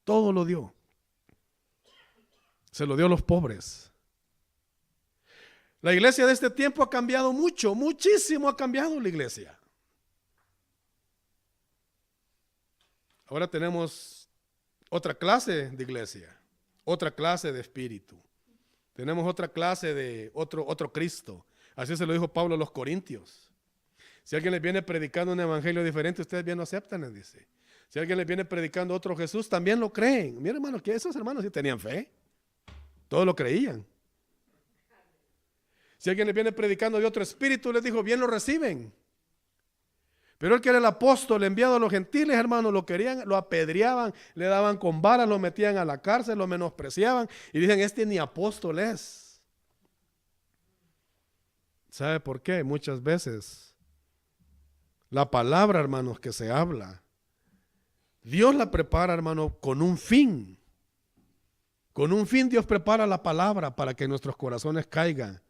todo lo dio. Se lo dio a los pobres. La iglesia de este tiempo ha cambiado mucho, muchísimo ha cambiado la iglesia. Ahora tenemos otra clase de iglesia, otra clase de espíritu. Tenemos otra clase de otro Cristo. Así se lo dijo Pablo a los Corintios. Si alguien les viene predicando un evangelio diferente, ustedes bien lo aceptan, les dice. Si alguien les viene predicando otro Jesús, también lo creen. Mira, hermano, que esos hermanos sí tenían fe. Todos lo creían. Si alguien les viene predicando de otro espíritu, les dijo, bien lo reciben. Pero él que era el apóstol enviado a los gentiles, hermano, lo querían, lo apedreaban, le daban con varas, lo metían a la cárcel, lo menospreciaban y dicen, este ni apóstol es. ¿Sabe por qué? Muchas veces la palabra, hermanos, que se habla, Dios la prepara, hermano, con un fin. Con un fin Dios prepara la palabra para que nuestros corazones caigan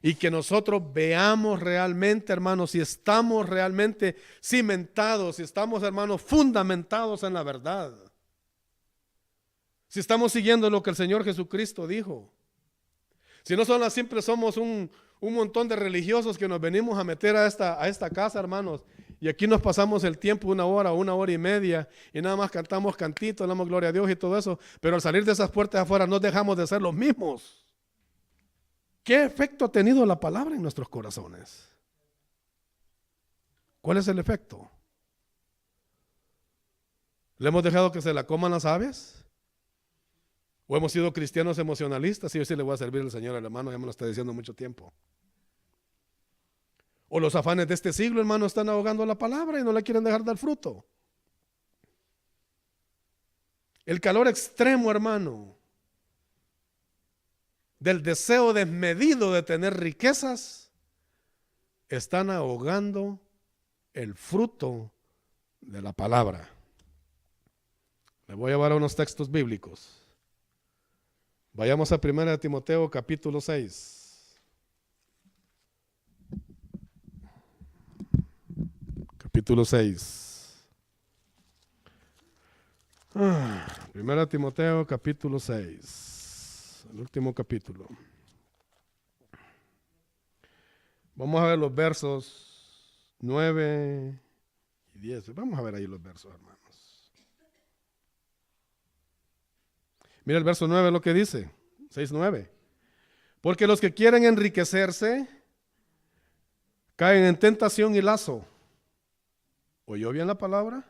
y que nosotros veamos realmente, hermanos, si estamos realmente cimentados, si estamos, hermanos, fundamentados en la verdad. Si estamos siguiendo lo que el Señor Jesucristo dijo. Si no siempre somos un montón de religiosos que nos venimos a meter a esta casa, hermanos, Y aquí nos pasamos el tiempo 1 hora y media y nada más cantamos cantitos, damos gloria a Dios y todo eso, pero al salir de esas puertas afuera no dejamos de ser los mismos. ¿Qué efecto ha tenido la palabra en nuestros corazones? ¿Cuál es el efecto? ¿Le hemos dejado que se la coman las aves? ¿O hemos sido cristianos emocionalistas? Sí, yo sí le voy a servir al Señor, hermano, ya me lo está diciendo mucho tiempo. O los afanes de este siglo, hermano, están ahogando la palabra y no la quieren dejar dar fruto. El calor extremo, hermano, del deseo desmedido de tener riquezas, están ahogando el fruto de la palabra. Le voy a llevar a unos textos bíblicos. Vayamos a 1 Timoteo capítulo 6. Capítulo 6. 1 Timoteo capítulo 6. El último capítulo. Vamos a ver los versos 9 y 10. Vamos a ver ahí los versos, hermanos. Mira el verso 9 lo que dice. 6:9. Porque los que quieren enriquecerse caen en tentación y lazo. ¿Oyó bien la palabra?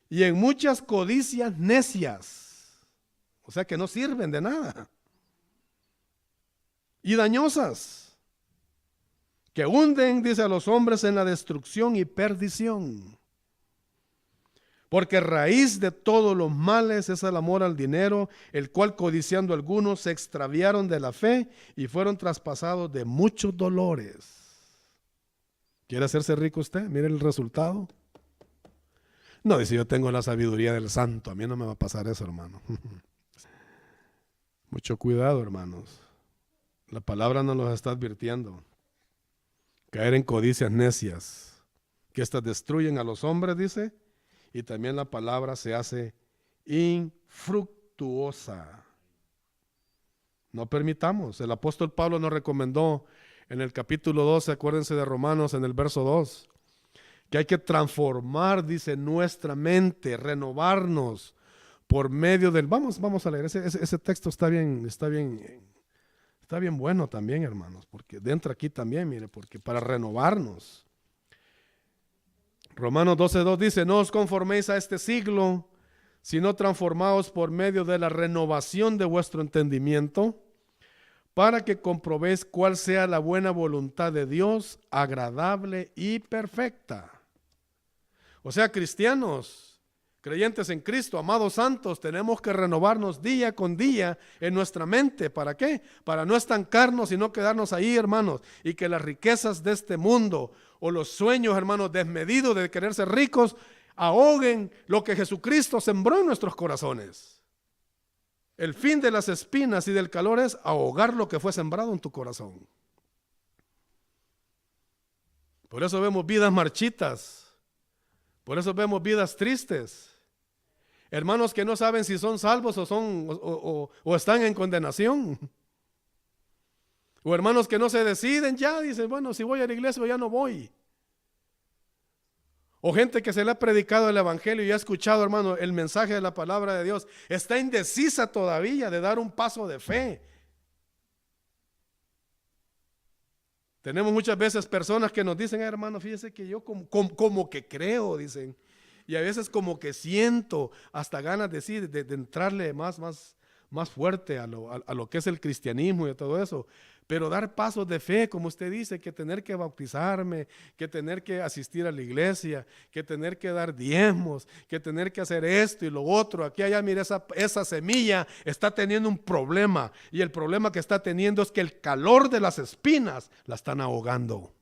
Y en muchas codicias necias, o sea que no sirven de nada, y dañosas, que hunden, dice, a los hombres en la destrucción y perdición. Porque raíz de todos los males es el amor al dinero, el cual codiciando algunos se extraviaron de la fe y fueron traspasados de muchos dolores. ¿Quiere hacerse rico usted? Mire el resultado. No, dice, yo tengo la sabiduría del santo. A mí no me va a pasar eso, hermano. Mucho cuidado, hermanos. La palabra nos los está advirtiendo. Caer en codicias necias, que estas destruyen a los hombres, dice, y también la palabra se hace infructuosa. No permitamos. El apóstol Pablo nos recomendó en el capítulo 12, acuérdense de Romanos, en el verso 2, que hay que transformar, dice, nuestra mente, renovarnos por medio del... Vamos a leer, ese texto está bien bueno también, hermanos, porque dentro aquí también, mire, porque para renovarnos. Romanos 12:2 dice, no os conforméis a este siglo, sino transformaos por medio de la renovación de vuestro entendimiento, para que comprobéis cuál sea la buena voluntad de Dios, agradable y perfecta. O sea, cristianos, creyentes en Cristo, amados santos, tenemos que renovarnos día con día en nuestra mente. ¿Para qué? Para no estancarnos y no quedarnos ahí, hermanos, y que las riquezas de este mundo o los sueños, hermanos, desmedidos de querer ser ricos, ahoguen lo que Jesucristo sembró en nuestros corazones. El fin de las espinas y del calor es ahogar lo que fue sembrado en tu corazón. Por eso vemos vidas marchitas. Por eso vemos vidas tristes. Hermanos que no saben si son salvos o están en condenación. O hermanos que no se deciden ya, dicen, bueno, si voy a la iglesia o ya no voy. O gente que se le ha predicado el evangelio y ha escuchado, hermano, el mensaje de la palabra de Dios, está indecisa todavía de dar un paso de fe. Tenemos muchas veces personas que nos dicen, hermano, fíjese que yo como que creo, dicen, y a veces como que siento hasta ganas de entrarle más fuerte a lo que es el cristianismo y todo eso. Pero dar pasos de fe, como usted dice, que tener que bautizarme, que tener que asistir a la iglesia, que tener que dar diezmos, que tener que hacer esto y lo otro, aquí allá, mire, esa semilla está teniendo un problema, y el problema que está teniendo es que el calor de las espinas la están ahogando.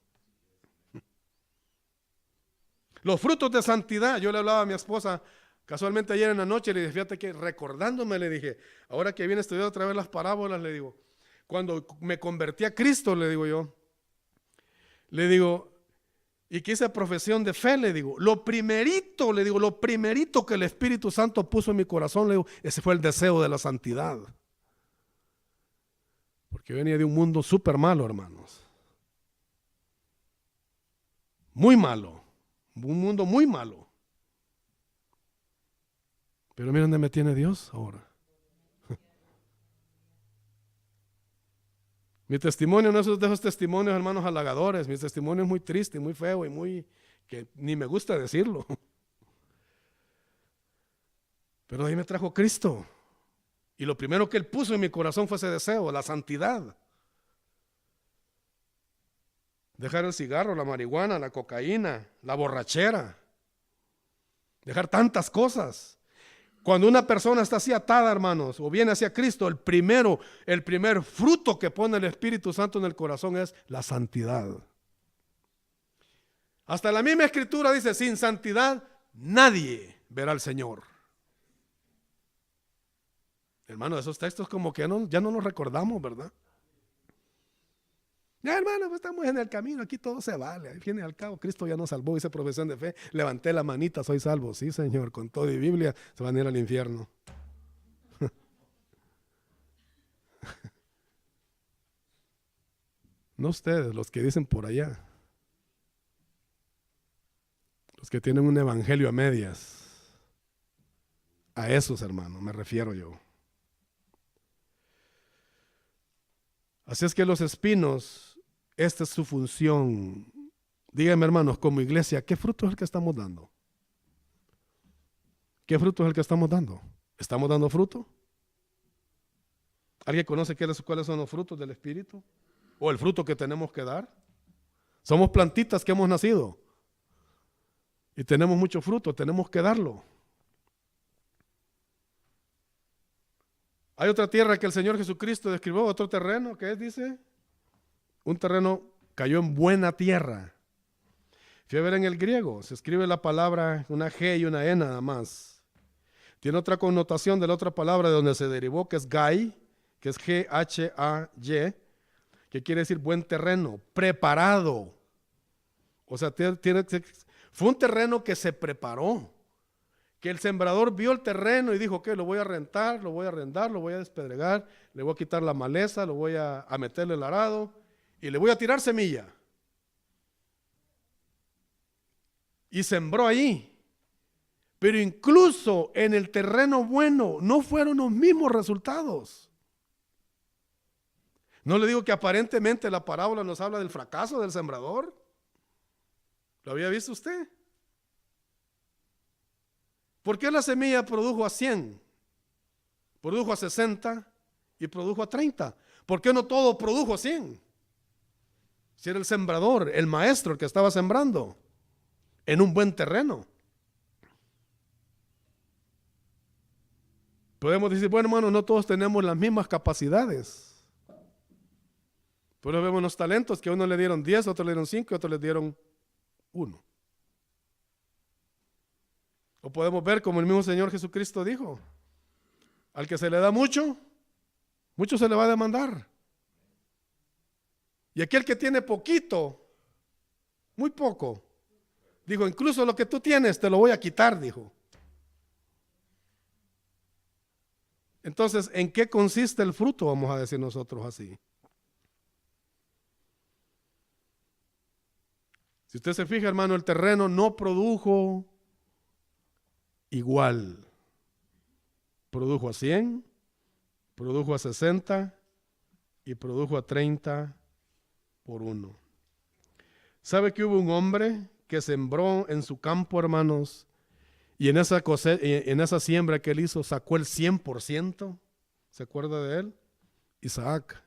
Los frutos de santidad, yo le hablaba a mi esposa casualmente ayer en la noche, le dije, fíjate que recordándome, le dije, ahora que viene a estudiar otra vez las parábolas, le digo, cuando me convertí a Cristo, le digo yo, y que hice profesión de fe, le digo, lo primerito que el Espíritu Santo puso en mi corazón, le digo, ese fue el deseo de la santidad. Porque venía de un mundo súper malo, hermanos. muy malo, un mundo muy malo. Pero miren dónde me tiene Dios ahora. Mi testimonio no es de esos testimonios, hermanos, halagadores. Mi testimonio es muy triste, muy feo y muy que ni me gusta decirlo. Pero ahí me trajo Cristo. Y lo primero que Él puso en mi corazón fue ese deseo, la santidad. Dejar el cigarro, la marihuana, la cocaína, la borrachera. Dejar tantas cosas. Cuando una persona está así atada, hermanos, o viene hacia Cristo, el primer fruto que pone el Espíritu Santo en el corazón es la santidad. Hasta la misma Escritura dice, sin santidad nadie verá al Señor. Hermano, esos textos como que ya no los recordamos, ¿verdad? Ya, hermano, pues estamos en el camino, aquí todo se vale. Al fin y al cabo, Cristo ya nos salvó, hice profesión de fe, levanté la manita, soy salvo. Sí, Señor, con todo y Biblia se van a ir al infierno. No ustedes, los que dicen por allá. Los que tienen un evangelio a medias. A esos, hermanos, me refiero yo. Así es que los espinos, esta es su función. Díganme, hermanos, como iglesia, ¿qué fruto es el que estamos dando? ¿Qué fruto es el que estamos dando? ¿Estamos dando fruto? ¿Alguien conoce cuáles son los frutos del Espíritu? ¿O el fruto que tenemos que dar? Somos plantitas que hemos nacido y tenemos mucho fruto, tenemos que darlo. Hay otra tierra que el Señor Jesucristo describió, otro terreno, ¿qué es? Dice, un terreno cayó en buena tierra. Fui a ver en el griego, se escribe la palabra, una G y una E nada más. Tiene otra connotación de la otra palabra de donde se derivó, que es gai, que es G-H-A-Y, que quiere decir buen terreno, preparado. O sea, fue un terreno que se preparó. Que el sembrador vio el terreno y dijo, ¿qué? Lo voy a rentar, lo voy a arrendar, lo voy a despedregar, le voy a quitar la maleza, lo voy a meterle el arado y le voy a tirar semilla. Y sembró ahí. Pero incluso en el terreno bueno no fueron los mismos resultados. No le digo que aparentemente la parábola nos habla del fracaso del sembrador. ¿Lo había visto usted? ¿Por qué la semilla produjo a 100? Produjo a 60 y produjo a 30. ¿Por qué no todo produjo a 100? Si era el sembrador, el maestro el que estaba sembrando en un buen terreno. Podemos decir, bueno, hermano, no todos tenemos las mismas capacidades. Por eso vemos los talentos que a uno le dieron 10, a otro le dieron 5 y a otro le dieron 1. O podemos ver como el mismo Señor Jesucristo dijo, al que se le da mucho, mucho se le va a demandar. Y aquel que tiene poquito, muy poco, dijo, incluso lo que tú tienes te lo voy a quitar, dijo. Entonces, ¿en qué consiste el fruto? Vamos a decir nosotros así. Si usted se fija, hermano, el terreno no produjo igual. Produjo a 100, produjo a 60 y produjo a 30 por 1. ¿Sabe que hubo un hombre que sembró en su campo, hermanos, y en esa siembra que él hizo sacó el 100%? ¿Se acuerda de él? Isaac.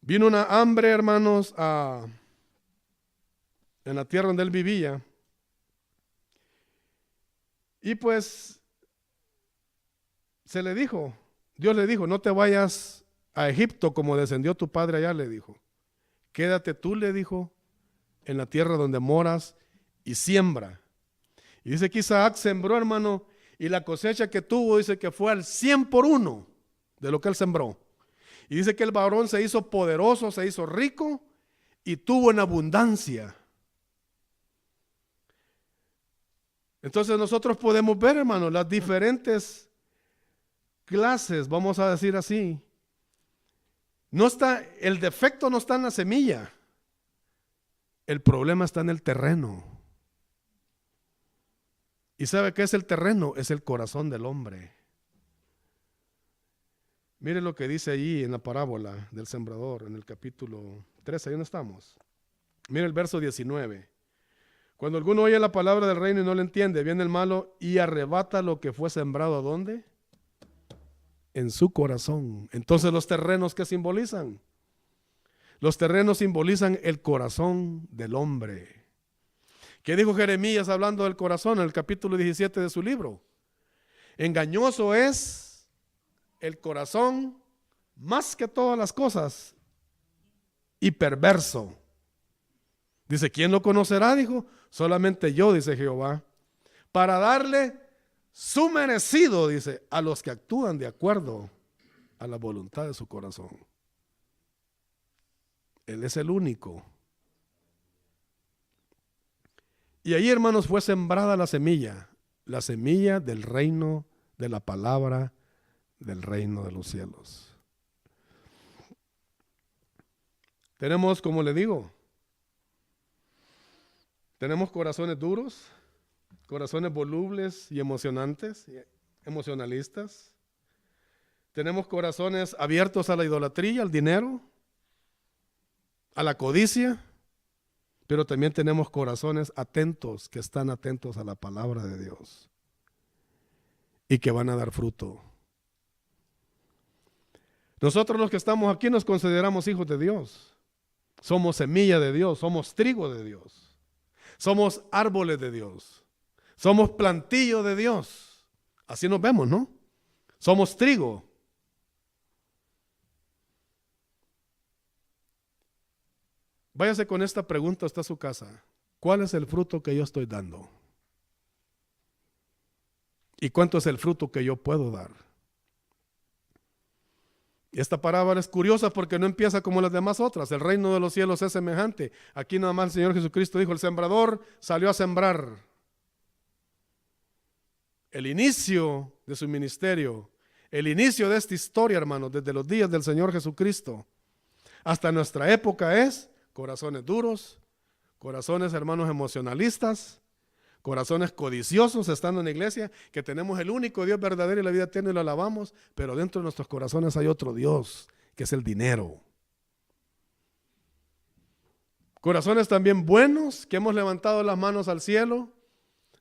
Vino una hambre, hermanos, en la tierra donde él vivía. Y pues se le dijo, Dios le dijo, no te vayas a Egipto como descendió tu padre allá, le dijo. Quédate tú, le dijo, en la tierra donde moras y siembra. Y dice que Isaac sembró, hermano, y la cosecha que tuvo, dice que fue al 100 por 1 de lo que él sembró. Y dice que el varón se hizo poderoso, se hizo rico y tuvo en abundancia. Entonces nosotros podemos ver, hermano, las diferentes clases, vamos a decir así. El defecto no está en la semilla. El problema está en el terreno. ¿Y sabe qué es el terreno? Es el corazón del hombre. Mire lo que dice allí en la parábola del sembrador, en el capítulo 13, ahí donde estamos. Mire el verso 19. Cuando alguno oye la palabra del reino y no la entiende, viene el malo y arrebata lo que fue sembrado. ¿A dónde? En su corazón. Entonces los terrenos, ¿qué simbolizan? Los terrenos simbolizan el corazón del hombre. ¿Qué dijo Jeremías hablando del corazón en el capítulo 17 de su libro? Engañoso es el corazón más que todas las cosas y perverso. Dice, ¿quién lo conocerá? Dijo, solamente yo, dice Jehová, para darle su merecido, dice, a los que actúan de acuerdo a la voluntad de su corazón. Él es el único. Y ahí, hermanos, fue sembrada la semilla del reino, de la palabra del reino de los cielos. Tenemos, como le digo, tenemos corazones duros, corazones volubles y emocionantes, emocionalistas. Tenemos corazones abiertos a la idolatría, al dinero, a la codicia, pero también tenemos corazones atentos, que están atentos a la palabra de Dios y que van a dar fruto. Nosotros los que estamos aquí nos consideramos hijos de Dios. Somos semilla de Dios, somos trigo de Dios. Somos árboles de Dios. Somos plantillo de Dios. Así nos vemos, ¿no? Somos trigo. Váyase con esta pregunta hasta su casa. ¿Cuál es el fruto que yo estoy dando? ¿Y cuánto es el fruto que yo puedo dar? Y esta parábola es curiosa porque no empieza como las demás otras. El reino de los cielos es semejante. Aquí nada más el Señor Jesucristo dijo, el sembrador salió a sembrar. El inicio de su ministerio, el inicio de esta historia, hermanos, desde los días del Señor Jesucristo hasta nuestra época es corazones duros, corazones, hermanos, emocionalistas, corazones codiciosos estando en la iglesia, que tenemos el único Dios verdadero y la vida eterna y lo alabamos, pero dentro de nuestros corazones hay otro Dios, que es el dinero. Corazones también buenos, que hemos levantado las manos al cielo,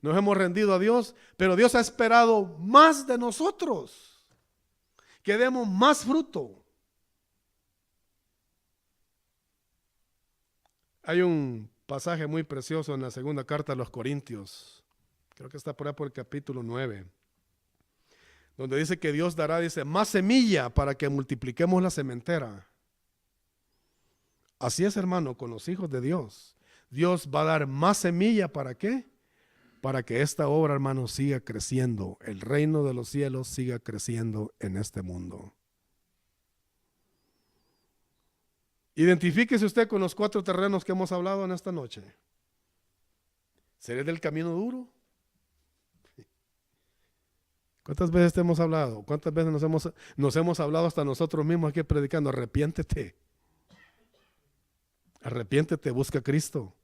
nos hemos rendido a Dios, pero Dios ha esperado más de nosotros, que demos más fruto. Hay un pasaje muy precioso en la segunda carta a los Corintios, creo que está por ahí por el capítulo 9, donde dice que Dios dará, dice, más semilla para que multipliquemos la sementera. Así es, hermano, con los hijos de Dios. Dios va a dar más semilla, ¿para qué? Para que esta obra, hermano, siga creciendo, el reino de los cielos siga creciendo en este mundo. Identifíquese usted con los 4 terrenos que hemos hablado en esta noche. ¿Seré del camino duro? ¿Cuántas veces te hemos hablado? ¿Cuántas veces nos hemos hablado hasta nosotros mismos aquí predicando? Arrepiéntete. Arrepiéntete, busca a Cristo.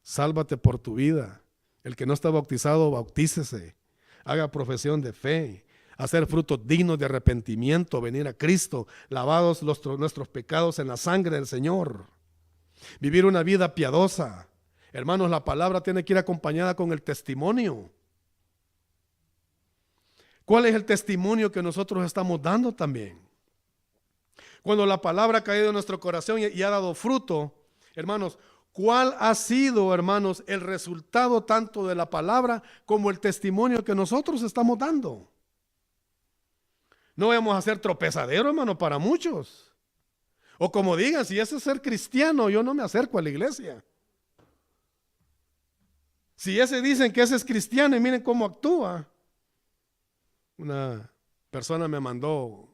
Sálvate por tu vida. El que no está bautizado, bautícese. Haga profesión de fe. Hacer frutos dignos de arrepentimiento, venir a Cristo, lavados nuestros pecados en la sangre del Señor. Vivir una vida piadosa. Hermanos, la palabra tiene que ir acompañada con el testimonio. ¿Cuál es el testimonio que nosotros estamos dando también? Cuando la palabra ha caído en nuestro corazón y ha dado fruto, hermanos, ¿cuál ha sido, hermanos, el resultado tanto de la palabra como el testimonio que nosotros estamos dando? No vamos a ser tropezadero, hermano, para muchos. O como digan, si ese es ser cristiano, yo no me acerco a la iglesia. Si ese dicen que ese es cristiano y miren cómo actúa. Una persona me mandó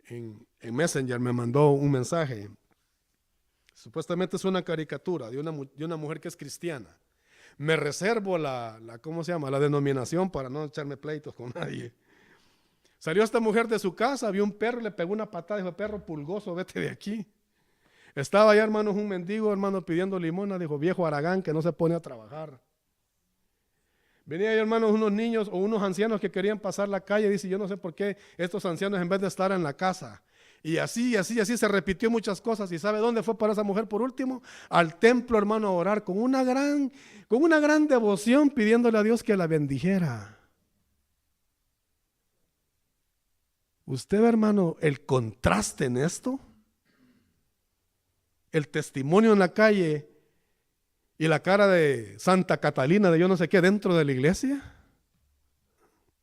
en Messenger, me mandó un mensaje. Supuestamente es una caricatura de una mujer que es cristiana. Me reservo ¿cómo se llama? La denominación para no echarme pleitos con nadie. Salió esta mujer de su casa, vio un perro, le pegó una patada, dijo, perro pulgoso, vete de aquí. Estaba allá, hermanos, un mendigo, hermano, pidiendo limona. Dijo, viejo haragán que no se pone a trabajar. Venía ahí, hermanos, unos niños o unos ancianos que querían pasar la calle. Dice, yo no sé por qué estos ancianos en vez de estar en la casa. Y así se repitió muchas cosas. ¿Y sabe dónde fue para esa mujer por último? Al templo, hermano, a orar con una gran devoción, pidiéndole a Dios que la bendijera. Usted ve, hermano, el contraste en esto. El testimonio en la calle y la cara de Santa Catalina de yo no sé qué dentro de la iglesia.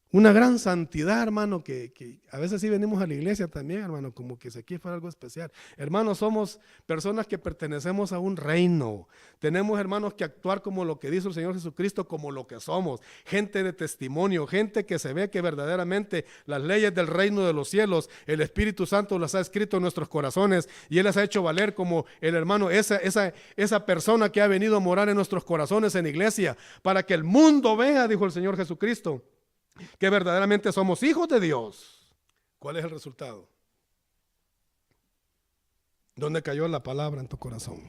Una gran santidad, hermano, que a veces sí venimos a la iglesia también, hermano, como que si aquí fuera algo especial. Hermanos, somos personas que pertenecemos a un reino. Tenemos, hermanos, que actuar como lo que dice el Señor Jesucristo, como lo que somos. Gente de testimonio, gente que se ve que verdaderamente las leyes del reino de los cielos, el Espíritu Santo las ha escrito en nuestros corazones y Él las ha hecho valer como el hermano, esa persona que ha venido a morar en nuestros corazones en iglesia, para que el mundo vea, dijo el Señor Jesucristo, que verdaderamente somos hijos de Dios. ¿Cuál es el resultado? ¿Dónde cayó la palabra en tu corazón?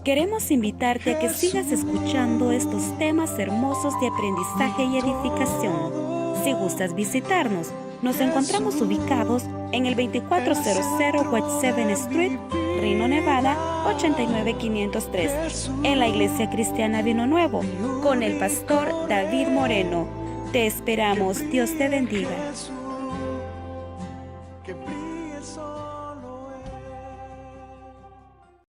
Queremos invitarte a que sigas escuchando estos temas hermosos de aprendizaje y edificación. Si gustas visitarnos, nos encontramos ubicados en el 2400 West 7th Street, Reno, Nevada, 89503, en la Iglesia Cristiana Vino Nuevo, con el pastor David Moreno. Te esperamos. Dios te bendiga.